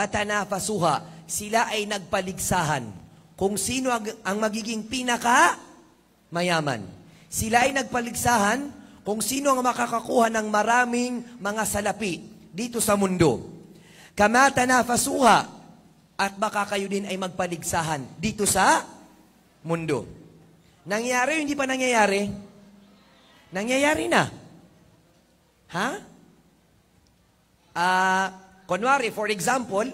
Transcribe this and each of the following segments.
katanafasuha, sila ay nagpaligsahan kung sino ang magiging pinaka mayaman. Sila ay nagpaligsahan kung sino ang makakakuha ng maraming mga salapi dito sa mundo. Kama tanafasuha, at baka kayo din ay magpaligsahan dito sa mundo. Nangyayari o hindi pa nangyayari? Nangyayari na. Ha? Kunwari, for example,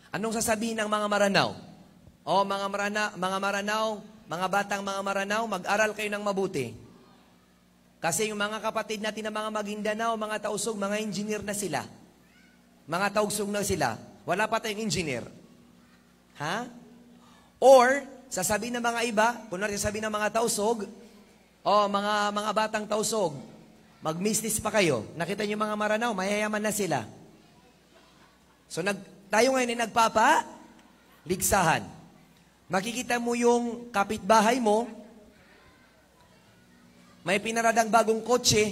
anong sasabihin ng mga maranaw? O mga maranaw, mga batang mga maranaw, mag-aral kayo ng mabuti. Kasi yung mga kapatid natin na mga Maguindanao, mga Tausug, mga engineer na sila. Mga Tausug na sila. Wala pa tayong engineer. Ha? Or, sasabihin ng mga iba, kunwari sasabihin ng mga Tausug, o mga batang Tausug, mag-mistis pa kayo. Nakita niyo mga maranaw, mayayaman na sila. So, tayo ngayon ay nagpapaligsahan. Makikita mo yung kapitbahay mo, may pinaradang bagong kotse.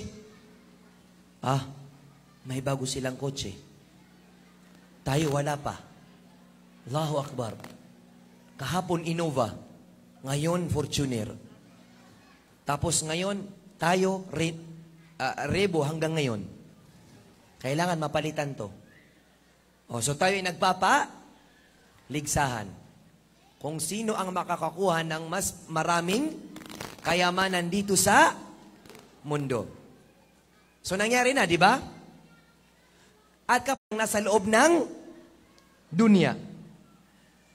May bago silang kotse. Tayo wala pa. Allahu Akbar. Kahapon Innova, ngayon Fortuner. Tapos ngayon, tayo Revo hanggang ngayon. Kailangan mapalitan to. So tayo ay nagpapaligsahan. Kung sino ang makakakuha ng mas maraming kayamanan dito sa mundo. So nangyari na, di ba? At kapag nasa loob ng dunya,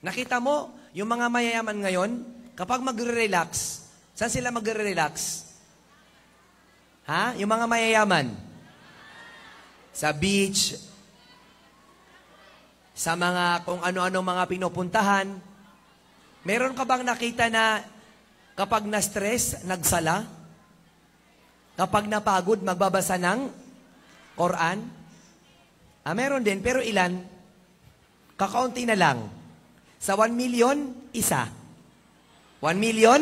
nakita mo, yung mga mayayaman ngayon, kapag magre-relax, saan sila magre-relax? Ha? Yung mga mayayaman? Sa beach, sa mga kung ano-ano mga pinupuntahan. Meron ka bang nakita na kapag na-stress, nagsala? Kapag napagod, magbabasa ng Quran? Meron din, pero ilan? Kakaunti na lang. Sa 1 million, isa. 1 million,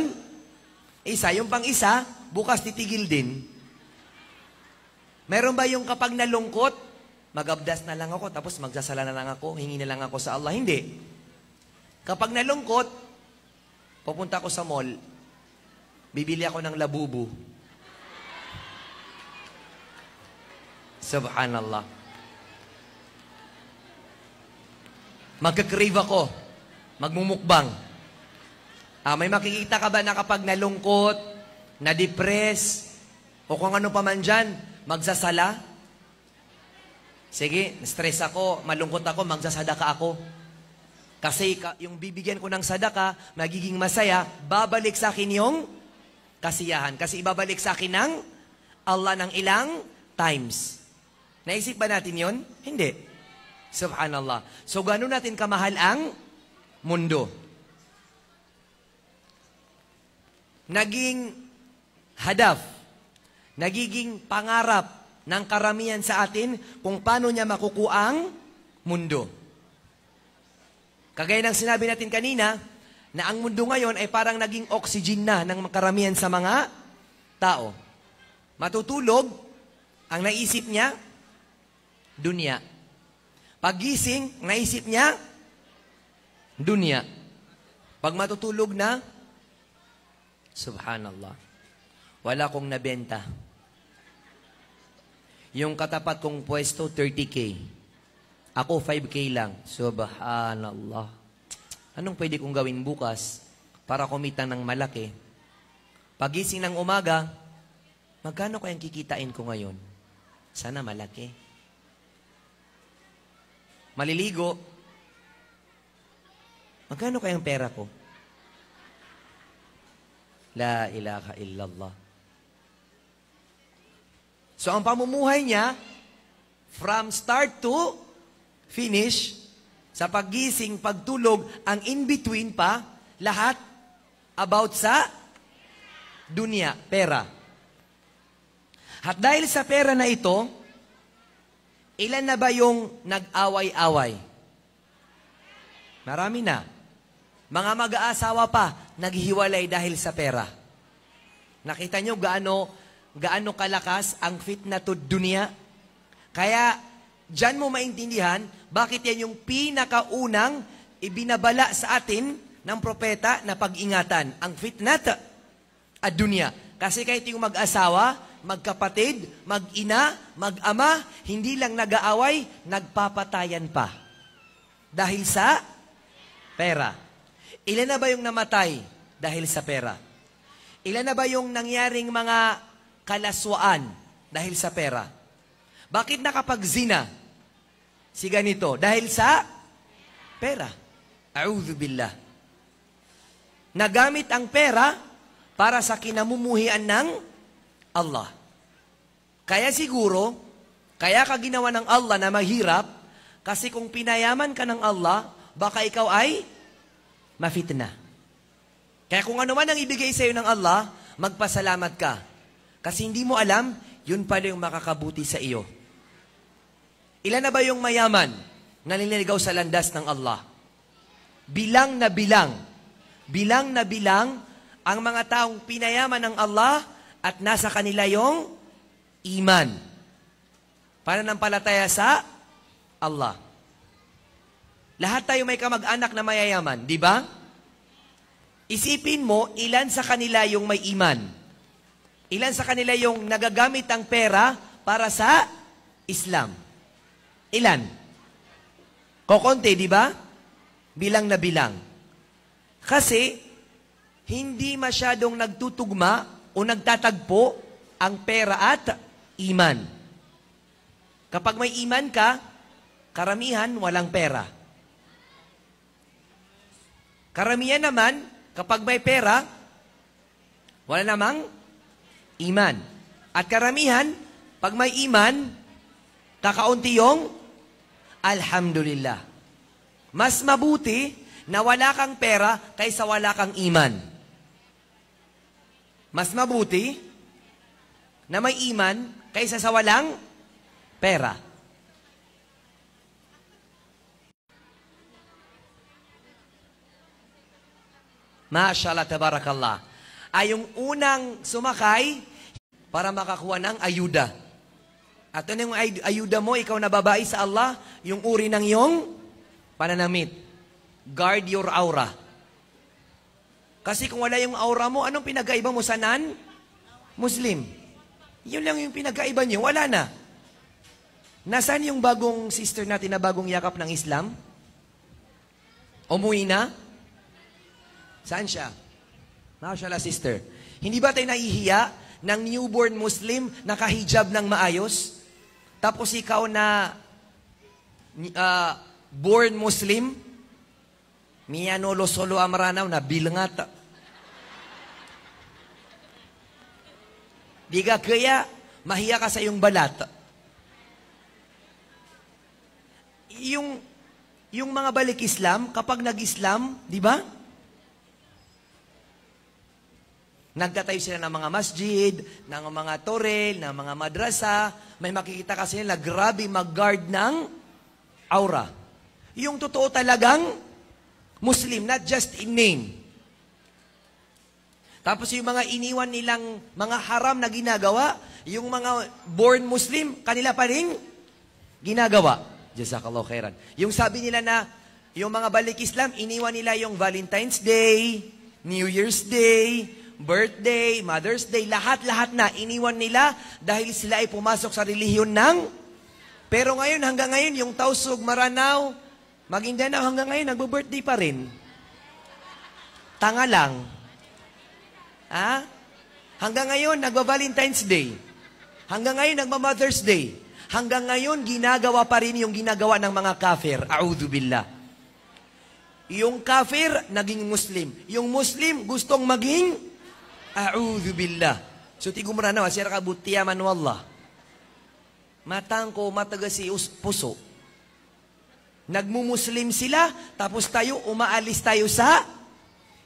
isa. Yung pang isa, bukas titigil din. Meron ba yung kapag nalungkot, magabdas na lang ako, tapos magsasala na lang ako, hingi na lang ako sa Allah? Hindi. Kapag nalungkot, pupunta ako sa mall, bibili ako ng labubu. Subhanallah. Magkakrave ako. Magmumukbang. May makikita ka ba na kapag nalungkot, na-depress, o kung ano pa man dyan, magsasala? Sige, stress ako, malungkot ako, magsasadaka ako. Kasi yung bibigyan ko ng sadaka, magiging masaya, babalik sa akin yung kasiyahan. Kasi ibabalik sa akin ng Allah ng ilang times. Naisip ba natin yon? Hindi. Subhanallah. So, gano'n natin kamahal ang mundo. Naging hadaf, nagiging pangarap ng karamihan sa atin kung paano niya makukuha ang mundo. Kagaya ng sinabi natin kanina, na ang mundo ngayon ay parang naging oxygen na ng karamihan sa mga tao. Matutulog, ang naisip niya, dunya. Paggising, naisip niya, dunya. Pag matutulog na, subhanallah, wala kong nabenta. Yung katapat kong pwesto, 30K. Ako, 5K lang. Subhanallah. Anong pwede kong gawin bukas para kumita ng malaki? Pagising ng umaga, magkano kayang kikitain ko ngayon? Sana malaki. Maliligo, magkano kayang pera ko? La ilaha illallah. So, ang pamumuhay niya, from start to finish, sa paggising, pagtulog, ang in-between pa, lahat about sa dunya, pera. At dahil sa pera na ito, ilan na ba yung nag-away-away? Marami na. Mga mag-aasawa pa, naghihiwalay dahil sa pera. Nakita nyo gaano kalakas ang fitna to dunya? Kaya, Diyan mo maintindihan bakit yan yung pinakaunang ibinabala sa atin ng propeta na pag-ingatan. Ang fitnat at dunya. Kasi kahit yung mag-asawa, magkapatid, mag-ina, mag-ama, hindi lang nag-aaway, nagpapatayan pa. Dahil sa pera. Ilan na ba yung namatay dahil sa pera? Ilan na ba yung nangyaring mga kalaswaan dahil sa pera? Bakit nakapag-zina si ganito? Dahil sa pera. A'udhu billah. Nagamit ang pera para sa kinamumuhian ng Allah. Kaya siguro, kaya ka ginawa ng Allah na mahirap, kasi kung pinayaman ka ng Allah, baka ikaw ay mafitna. Kaya kung ano man ang ibigay sa iyo ng Allah, magpasalamat ka. Kasi hindi mo alam, yun pala yung makakabuti sa iyo. Ilan na ba yung mayaman na nililigaw sa landas ng Allah? Bilang na bilang ang mga taong pinayaman ng Allah at nasa kanila yung iman. Pananampalataya sa Allah. Lahat tayo may kamag-anak na mayayaman, di ba? Isipin mo, ilan sa kanila yung may iman? Ilan sa kanila yung nagagamit ang pera para sa Islam? Ilan? Kokonti, di ba? Bilang na bilang. Kasi, hindi masyadong nagtutugma o nagtatagpo ang pera at iman. Kapag may iman ka, karamihan walang pera. Karamihan naman, kapag may pera, wala namang iman. At karamihan, pag may iman, kakaunti yung alhamdulillah. Mas mabuti na wala kang pera kaysa wala kang iman. Mas mabuti na may iman kaysa sa walang pera. Mashallah, tabarakallah. Ay yung unang sumakay para makakuha ng ayuda. At ano yung ayuda mo, ikaw na babae sa Allah, yung uri ng iyong pananamit. Guard your aura. Kasi kung wala yung aura mo, anong pinagkaiba mo sa non-Muslim? Yun lang yung pinagkaiba niyo, wala na. Nasaan yung bagong sister natin na bagong yakap ng Islam? Umuwi na? Saan siya? Mashallah, sister. Hindi ba tayo nahihiya ng newborn Muslim nakahijab ng maayos? Tapos ikaw na born Muslim, miyanolo solo amranaw na bilngat. Di ka kaya, mahiya ka sa iyong balat. Yung mga balik Islam, kapag nag-Islam, di ba? Nagtatayo sila ng mga masjid, ng mga torel, ng mga madrasa. May makikita kasi nila, grabe mag-guard ng aura. Yung totoo talagang Muslim, not just in name. Tapos yung mga iniwan nilang mga haram na ginagawa, yung mga born Muslim, kanila pa rin ginagawa. Jazakallah khairan. Yung sabi nila na, yung mga balik Islam, iniwan nila yung Valentine's Day, New Year's Day, birthday, Mother's Day, lahat-lahat na iniwan nila dahil sila ay pumasok sa relihiyon ng. Pero ngayon, hanggang ngayon, yung Tausug, Maranao, Maguindanao, hanggang ngayon, nagbo-birthday pa rin. Tanga lang. Ha? Hanggang ngayon, nagba-Valentine's Day. Hanggang ngayon, nagma-Mother's Day. Hanggang ngayon, ginagawa pa rin yung ginagawa ng mga kafir. A'udhu billah. Yung kafir, naging Muslim. Yung Muslim, gustong maging a'udhu billah. So, tigumra na, wasira ka butiyaman wallah. Matang ko, matagasi puso. Nagmumuslim sila, tapos tayo, umaalis tayo sa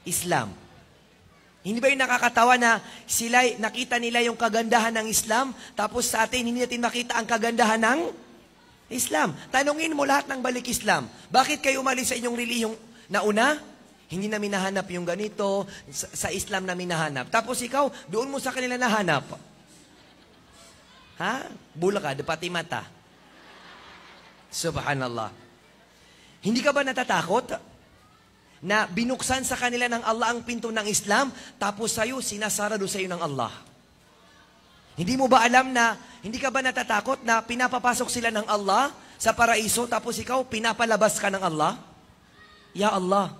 Islam. Hindi ba yung nakakatawa na sila, nakita nila yung kagandahan ng Islam, tapos sa atin, hindi natin makita ang kagandahan ng Islam. Tanungin mo lahat ng balik Islam, bakit kayo umalis sa inyong relihiyong nauna? Hindi namin nahanap yung ganito, sa Islam namin nahanap. Tapos ikaw, doon mo sa kanila nahanap. Ha? Bula ka, pati mata. Subhanallah. Hindi ka ba natatakot na binuksan sa kanila ng Allah ang pinto ng Islam, tapos sa'yo, sinasarado sa'yo ng Allah? Hindi mo ba alam na, hindi ka ba natatakot na pinapapasok sila ng Allah sa paraiso, tapos ikaw, pinapalabas ka ng Allah? Ya Allah.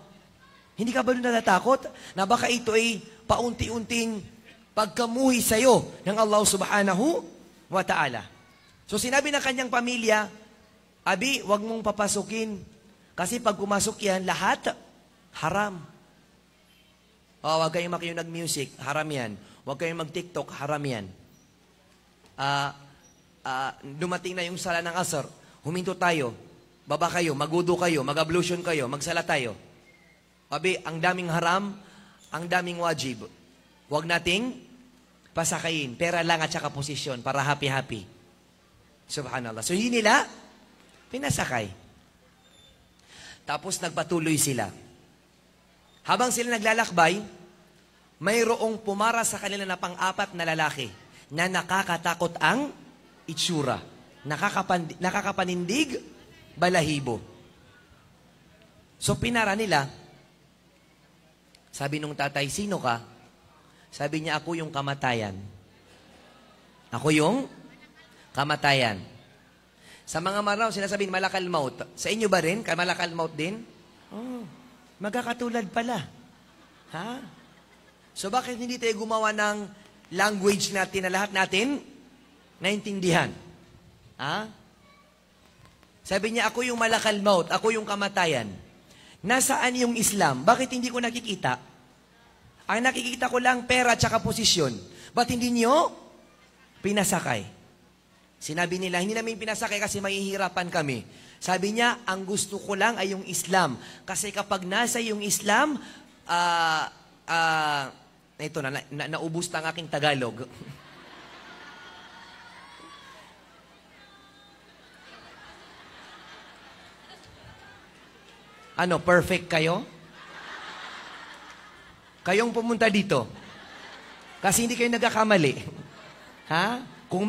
Hindi ka ba natatakot na baka ito ay paunti-unting pagkamuhi sa'yo ng Allah subhanahu wa ta'ala? So sinabi ng kanyang pamilya, Abi, wag mong papasukin. Kasi pag pumasok yan, lahat haram. Huwag kayong makinig-music, haram yan. Huwag kayong mag-TikTok, haram yan. Dumating na yung sala ng asar, huminto tayo, baba kayo, magudo kayo, mag-ablution kayo, magsala tayo. Abi, ang daming haram, ang daming wajib. Huwag nating pasakayin. Pera lang at saka posisyon para happy-happy. Subhanallah. So hindi nila pinasakay. Tapos nagpatuloy sila. Habang sila naglalakbay, mayroong pumara sa kanila na pang-apat na lalaki na nakakatakot ang itsura. Nakakapanindig, balahibo. So pinara nila. Sabi nung tatay, sino ka? Sabi niya, ako yung kamatayan. Ako yung kamatayan. Sa mga maranaw, sinasabihin, malakal maut. Sa inyo ba rin? Malakal maut din? Oh, magkakatulad pala. Ha? So bakit hindi tayo gumawa ng language natin na lahat natin naintindihan? Ha? Sabi niya, ako yung malakal maut, ako yung kamatayan. Nasaan yung Islam? Bakit hindi ko nakikita? Ang nakikita ko lang pera at saka posisyon. Ba't hindi niyo pinasakay? Sinabi nila, hindi namin pinasakay kasi mahihirapan kami. Sabi niya, ang gusto ko lang ay yung Islam. Kasi kapag nasa yung Islam, ito naubos na ang aking Tagalog. Ano, perfect kayo? Kayong pumunta dito. Kasi hindi kayo nagkakamali. Ha? Kung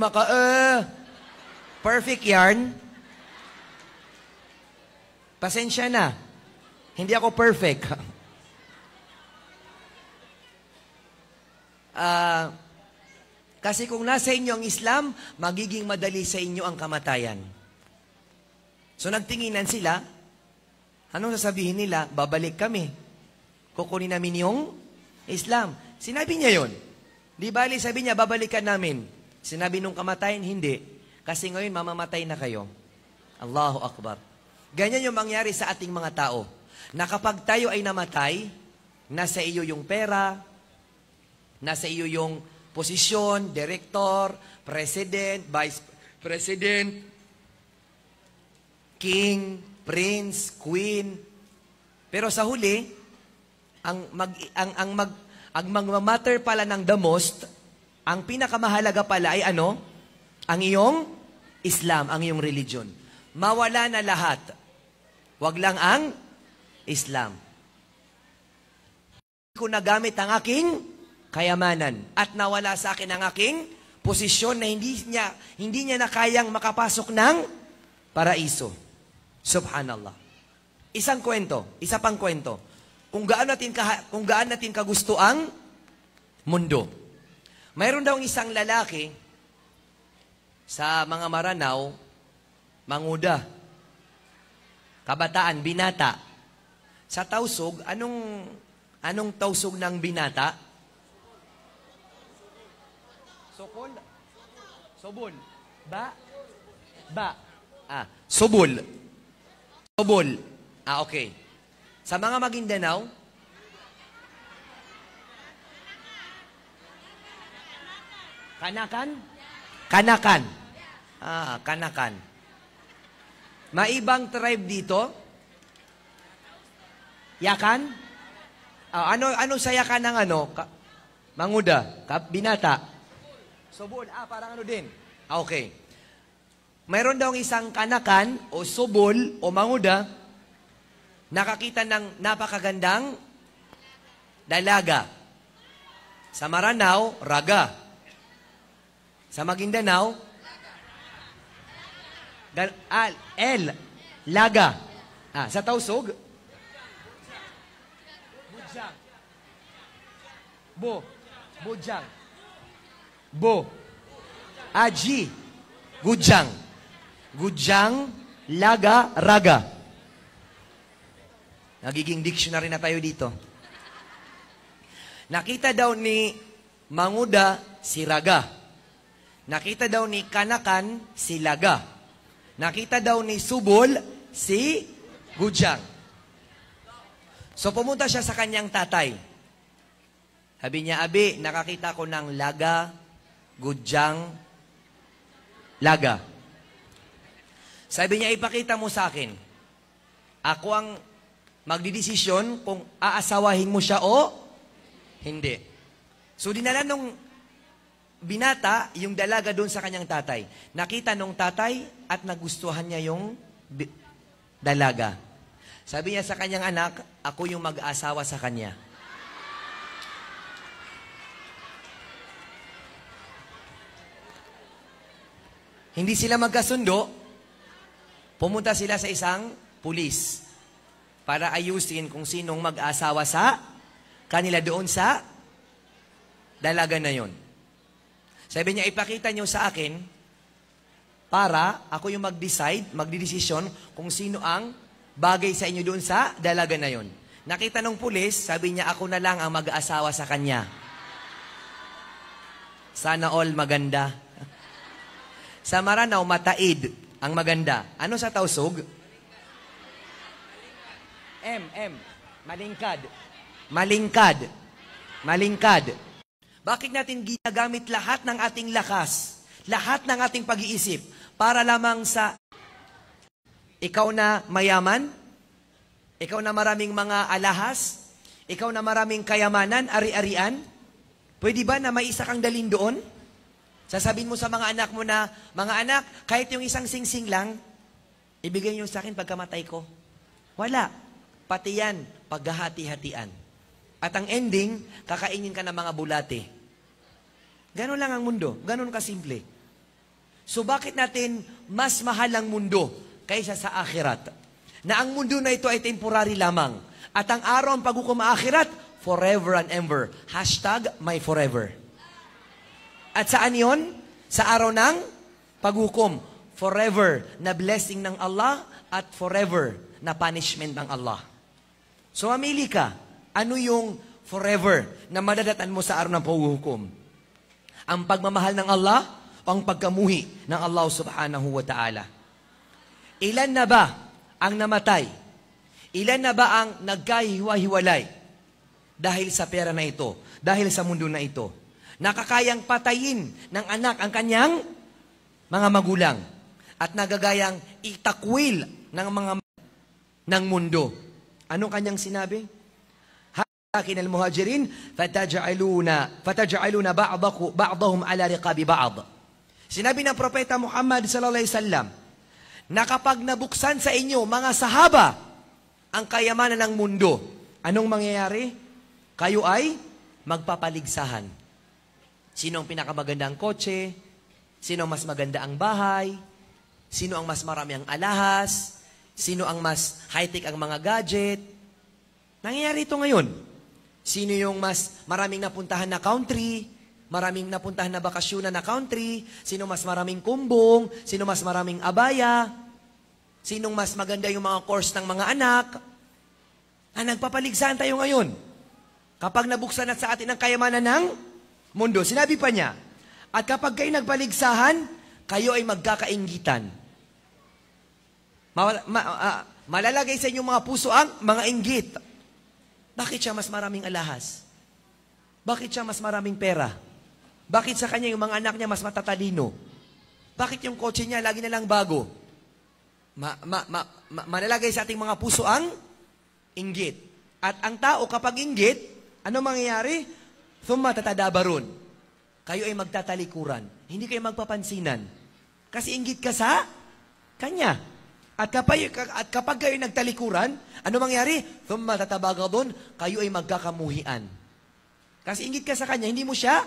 perfect yarn, pasensya na. Hindi ako perfect. Kasi kung nasa inyo ang Islam, magiging madali sa inyo ang kamatayan. So nagtinginan sila. Anong sasabihin nila? Babalik kami. Kukunin namin yung Islam. Sinabi niya yon. Di bali, sabi niya, babalikan namin. Sinabi nung kamatayan, hindi. Kasi ngayon, mamamatay na kayo. Allahu Akbar. Ganyan yung mangyari sa ating mga tao. Na kapag tayo ay namatay, nasa iyo yung pera, nasa iyo yung posisyon, director, president, vice president, king, prince, queen. Pero sa huli, ang magmamatter pala ng the most, ang pinakamahalaga pala ay ano? Ang iyong Islam, ang iyong religion. Mawala na lahat. Wag lang ang Islam. Hindi ko nagamit ang aking kayamanan at nawala sa akin ang aking posisyon na hindi niya na kayang makapasok ng paraiso. Subhanallah. Isang kwento, isa pang kwento. Kung gaano natin kagusto ang mundo. Mayroon daw isang lalaki sa mga Maranao, manguda, kabataan, binata. Sa Tausug, anong Tausug ng binata? Sokol? Sobol. Ba? Sobol. Sobol. Okay. Sa mga Maguindanao, Kanakan? Kanakan. Kanakan. Maibang tribe dito? Yakan? Ano sa yakan ng manguda? Binata? Sobol. Parang ano din. Okay. Mayroon daw isang kanakan o sobol o manguda nakakita ng napakagandang dalaga. Sa Maranao, raga. Sa Maguindanao, L. Laga. Sa tausog? Bujang. Bo. Bujang. Bo. G. Gujang. Gujang, laga, raga. Nagiging dictionary na tayo dito. Nakita daw ni Manguda si Raga. Nakita daw ni Kanakan si Laga. Nakita daw ni Subol si Gujang. So pumunta siya sa kanyang tatay. Sabi niya, Abi, nakakita ko ng Laga, Gujang, Laga. Sabi niya, ipakita mo sa akin. Ako ang magdidesisyon kung aasawahin mo siya o hindi. So dinala nung binata yung dalaga doon sa kanyang tatay. Nakita nung tatay at nagustuhan niya yung dalaga. Sabi niya sa kanyang anak, ako yung mag-asawa sa kanya. Hindi sila magkasundo, pumunta sila sa isang pulis para ayusin kung sinong mag-asawa sa kanila doon sa dalaga na yon. Sabi niya, ipakita niyo sa akin para ako yung magdidesisyon kung sino ang bagay sa inyo doon sa dalaga na yon. Nakita nung pulis, sabi niya, ako na lang ang mag-asawa sa kanya. Sana all maganda. Sa Maranao, mataid ang maganda. Ano sa tausog? Malingkad. Malingkad. Malingkad. Bakit natin ginagamit lahat ng ating lakas, lahat ng ating pag-iisip, para lamang sa ikaw na mayaman, ikaw na maraming mga alahas, ikaw na maraming kayamanan, ari-arian? Pwede ba na may isa kang dalhin doon? Sasabihin mo sa mga anak mo na, mga anak, kahit yung isang singsing lang, ibigay niyo sa akin pagkamatay ko. Wala. Pati yan, paghahati-hatian. At ang ending, kakainin ka ng mga bulate. Ganon lang ang mundo. Ganon kasimple. So bakit natin mas mahal ang mundo kaysa sa akhirat? Na ang mundo na ito ay temporary lamang. At ang araw ang paghukom akhirat, forever and ever. #myforever. At saan yon? Sa araw ng paghukom. Forever na blessing ng Allah at forever na punishment ng Allah. So mamili ka. Ano yung forever na madadatan mo sa araw ng paghuhukom? Ang pagmamahal ng Allah o ang pagkamuhi ng Allah subhanahu wa ta'ala? Ilan na ba ang namatay? Ilan na ba ang nagkahiwa-hiwalay dahil sa pera na ito? Dahil sa mundo na ito? Nakakayang patayin ng anak ang kanyang mga magulang at nagagayang itakwil ng mundo. Anong kanyang sinabi? Lakin al-muhajirin fataj'aluna ba'dahum ala riqabi ba'd. Sinabi ng propeta Muhammad sallallahu alaihi wasallam na kapag nabuksan sa inyo mga sahaba ang kayamanan ng mundo, anong mangyayari? Kayo ay magpapaligsahan. Sino ang pinakamagandang kotse? Sino ang mas maganda ang bahay? Sino ang mas marami ang alahas? Sino ang mas high-tech ang mga gadget? Nangyayari ito ngayon. Sino yung mas maraming napuntahan na country? Maraming napuntahan na bakasyon na country? Sino mas maraming kumbong? Sino mas maraming abaya? Sinong mas maganda yung mga course ng mga anak? Nagpapaligsahan tayo ngayon. Kapag nabuksan na sa atin ang kayamanan ng mundo, sinabi pa niya, at kapag kayo nagpaligsahan, kayo ay magkakainggitan. Malalagay sa inyong mga puso ang mga inggit. Bakit siya mas maraming alahas? Bakit siya mas maraming pera? Bakit sa kanya yung mga anak niya mas matatalino? Bakit yung kotse niya lagi na lang bago? Malalagay sa ating mga puso ang inggit. At ang tao kapag inggit, ano mangyayari? Thumma tatadabarun. Kayo ay magtatalikuran. Hindi kayo magpapansinan. Kasi inggit ka sa kanya. At kapag kayo nagtalikuran, ano mangyari? Thumma tatabagadun, kayo ay magkakamuhian. Kasi inggit ka sa kanya, hindi mo siya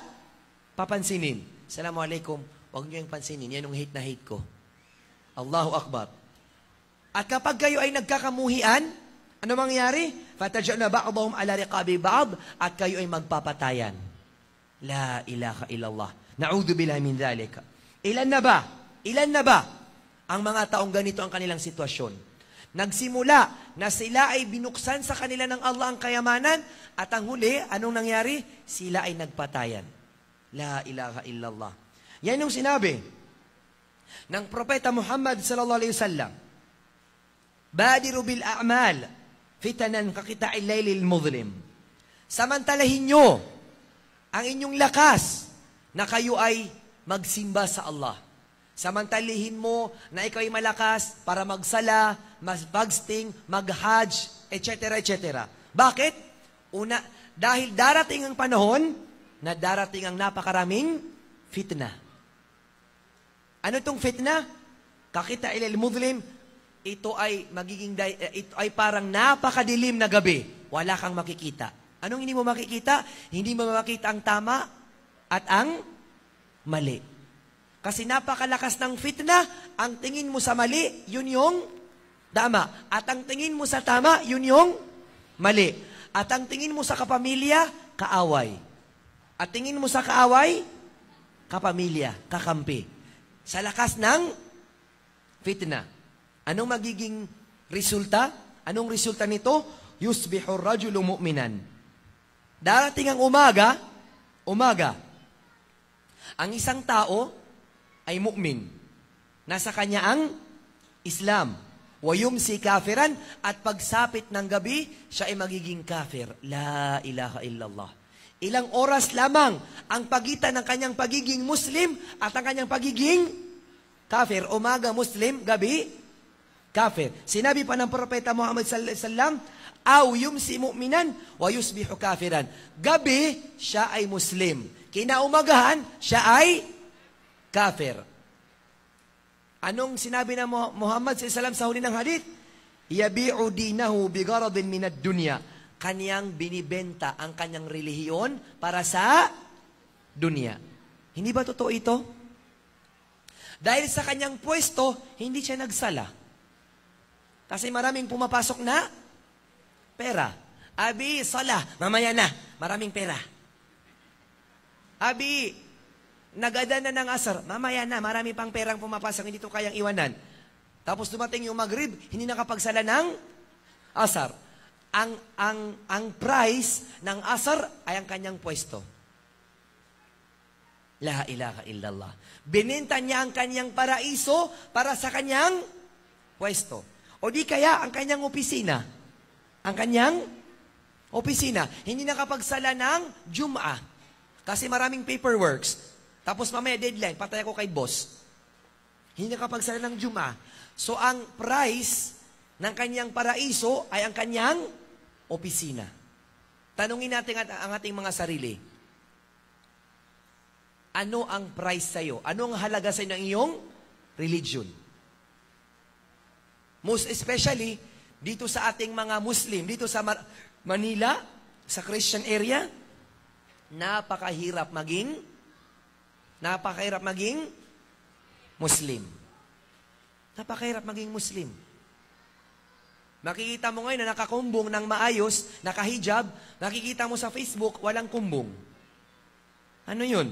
papansinin. Assalamualaikum. Huwag niyo yung pansinin. Yan yung hate na hate ko. Allahu Akbar. At kapag kayo ay nagkakamuhian, ano mangyayari? Fataj'aluna ba'dahum ala riqabi ba'd, at kayo ay magpapatayan. La ilaha illallah. Na'udhu billahi min dhalika. Ilan na ba? Ilan na ba ang mga taong ganito ang kanilang sitwasyon? Nagsimula na sila ay binuksan sa kanila ng Allah ang kayamanan, at ang huli, anong nangyari? Sila ay nagpatayan. La ilaha illallah. Yan yung sinabi ng Propeta Muhammad sallallahu alaihi wasallam. Badiru bil a'mal fitanan kakita'il laylil mudlim. Samantalahin nyo ang inyong lakas na kayo ay magsimba sa Allah. Samantalihin mo na ikaw ay malakas para magsala, mag-fasting, mag-hajj, etc. etc. Bakit? Una, dahil darating ang panahon na darating ang napakaraming fitna. Ano itong fitna? Kakita'il mudlim. Ito ay ito ay parang napakadilim na gabi. Wala kang makikita. Anong hindi mo makikita? Hindi mo makikita ang tama at ang mali. Kasi napakalakas ng fitna, ang tingin mo sa mali, yun yung tama. At ang tingin mo sa tama, yun yung mali. At ang tingin mo sa kapamilya, kaaway. At tingin mo sa kaaway, kapamilya, kakampi. Sa lakas ng fitna. Anong magiging resulta? Anong resulta nito? Yusbihu rajulu mu'minan. Darating ang umaga, ang isang tao ay mu'min. Nasa kanya ang Islam. Wa yumsi kafiran, at pagsapit ng gabi, siya ay magiging kafir. La ilaha illallah. Ilang oras lamang ang pagitan ng kanyang pagiging Muslim at ang kanyang pagiging kafir. Umaga Muslim, gabi kafir. Sinabi pa ng Propeta Muhammad sallallahu alaihi wasallam, aw yumsi mu'minan wa yusbihu kafiran. Gabi, siya ay Muslim. Kinaumagahan, siya ay kafir. Anong sinabi ng Muhammad sallallahu alaihi wasallam sa huli ng hadith? Yabi'u dinahu bigaradin minad dunya. Kanyang binibenta ang kanyang relihiyon para sa dunya. Hindi ba totoo ito? Dahil sa kanyang pwesto, hindi siya nagsala. Kasi maraming pumapasok na pera. Abi, sala, mamaya na, maraming pera. Abi, nagada na ng asar, mamaya na, marami pang perang pumapasok, hindi ito kayang iwanan. Tapos dumating yung Maghrib, hindi nakapagsala ng asar. Ang price ng asar ay ang kanyang pwesto. La ilaha illallah. Bininta niya ang kanyang paraiso para sa kanyang pwesto. O di kaya ang kanyang opisina. Ang kanyang opisina. Hindi nakapagsala ng Jum'ah. Kasi maraming paperworks. Tapos mamaya deadline, patay ako kay boss. Hindi nakapagsala ng Jum'ah. So ang price ng kanyang paraiso ay ang kanyang opisina. Tanungin natin ang ating mga sarili. Ano ang price sa'yo? Ano ang halaga sa'yo ng iyong religion? Most especially, dito sa ating mga Muslim, dito sa Manila, sa Christian area, napakahirap maging Muslim. Napakahirap maging Muslim. Makikita mo ngayon na nakakumbong ng maayos, nakahijab, nakikita mo sa Facebook, walang kumbong. Ano yun?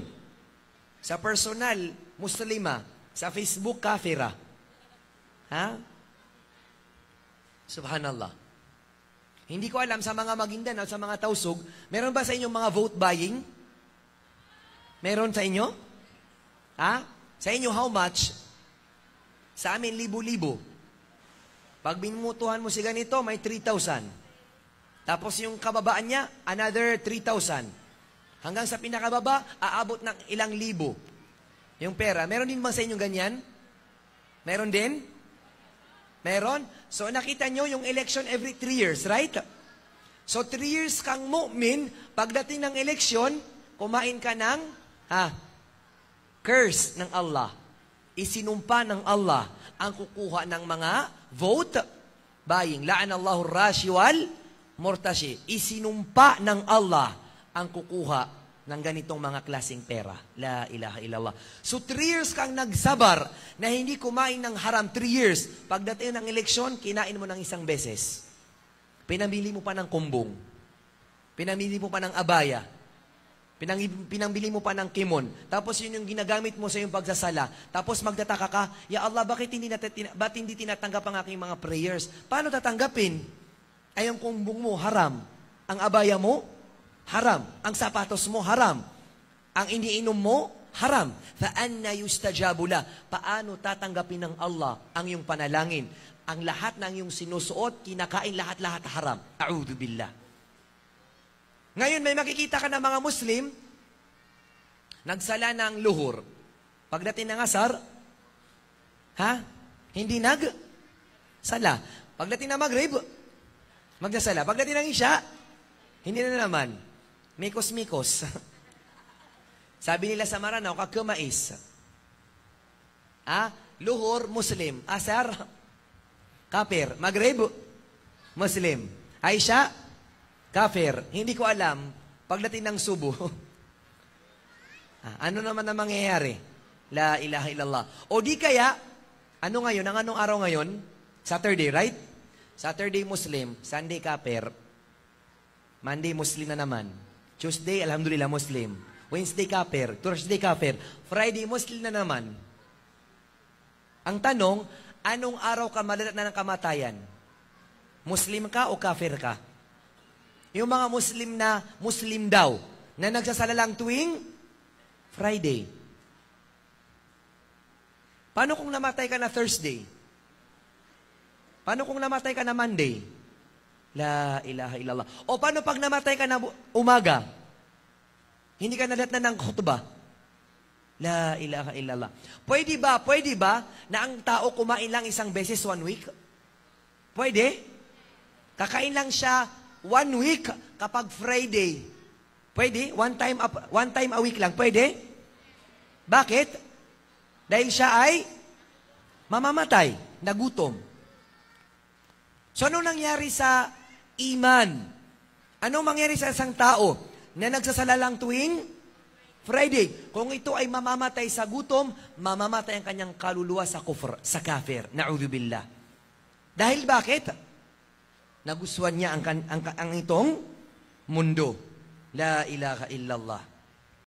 Sa personal, Muslima, sa Facebook, kafira. Ha? Subhanallah. Hindi ko alam sa mga Maguindanao, sa mga Tausug, meron ba sa inyo mga vote buying? Meron sa inyo? Ha? Sa inyo, how much? Sa amin, libo-libo. Pag binumutuhan mo si ganito, may 3,000. Tapos yung kababaan niya, another 3,000. Hanggang sa pinakababa, aabot ng ilang libo. Yung pera. Meron din ba sa inyo ganyan? Meron din? Meron? So nakita nyo yung election every 3 years, right? So 3 years kang mu'min, pagdating ng eleksyon, kumain ka ng curse ng Allah. Isinumpa ng Allah ang kukuha ng mga vote buying. La'anallahu rashi wal murtashi. Isinumpa ng Allah ang kukuha ng ganitong mga klaseng pera. La ilaha illallah. So 3 years kang nagsabar na hindi kumain ng haram. 3 years. Pagdating ng eleksyon, kinain mo ng isang beses. Pinamili mo pa ng kumbong. Pinamili mo pa ng abaya. Pinambili mo pa ng kimon. Tapos yun yung ginagamit mo sa iyong pagsasala. Tapos magtataka ka, Ya Allah, bakit hindi tinatanggap ang aking mga prayers? Paano tatanggapin? Ay ang kumbong mo, haram. Ang abaya mo, haram. Ang sapatos mo, haram. Ang iniinom mo, haram. فَأَنَّ يُسْتَجَابُ لَهُ. Paano tatanggapin ng Allah ang iyong panalangin? Ang lahat ng iyong sinusuot, kinakain lahat-lahat haram. A'udhu billah. Ngayon, may makikita ka ng mga Muslim, nagsala ng luhur. Pagdating ng asar, hindi sala. Pagdating ng maghrib, magdasala. Pagdating ng isya, hindi na naman. Mikos-mikos. Sabi nila sa Maranao, kakumais. Luhur, Muslim. Asar, kafir. Maghrib, Muslim. Aisha, kafir. Hindi ko alam, pagdating ng subo, ano naman ang mangyayari? La ilaha illallah. O di kaya, ano ngayon? Ang anong araw ngayon? Saturday, right? Saturday Muslim, Sunday kafir, Monday Muslim na naman, Tuesday, alhamdulillah, Muslim, Wednesday kafir, Thursday kafir, Friday Muslim na naman. Ang tanong, anong araw ka malalat na ng kamatayan? Muslim ka o kafir ka? Yung mga Muslim na Muslim daw, na nagsasala lang tuwing Friday. Paano kung namatay ka na Thursday? Paano kung namatay ka na Monday? La ilaha illallah. O paano pag namatay ka na umaga? Hindi ka nalat na ng khutbah? La ilaha illallah. Pwede ba na ang tao kumain lang isang beses 1 week? Pwede? Kakain lang siya 1 week kapag Friday. Pwede? One time a week lang. Pwede? Bakit? Dahil siya ay mamamatay, nagutom. So, ano nangyari sa iman? Anong mangyari sa isang tao na nagsasala lang tuwing Friday? Kung ito ay mamamatay sa gutom, mamamatay ang kanyang kaluluwa sa kufr, sa kafir. Na'udhu billah. Dahil bakit? Nagustuhan niya ang itong mundo. La ilaha illallah.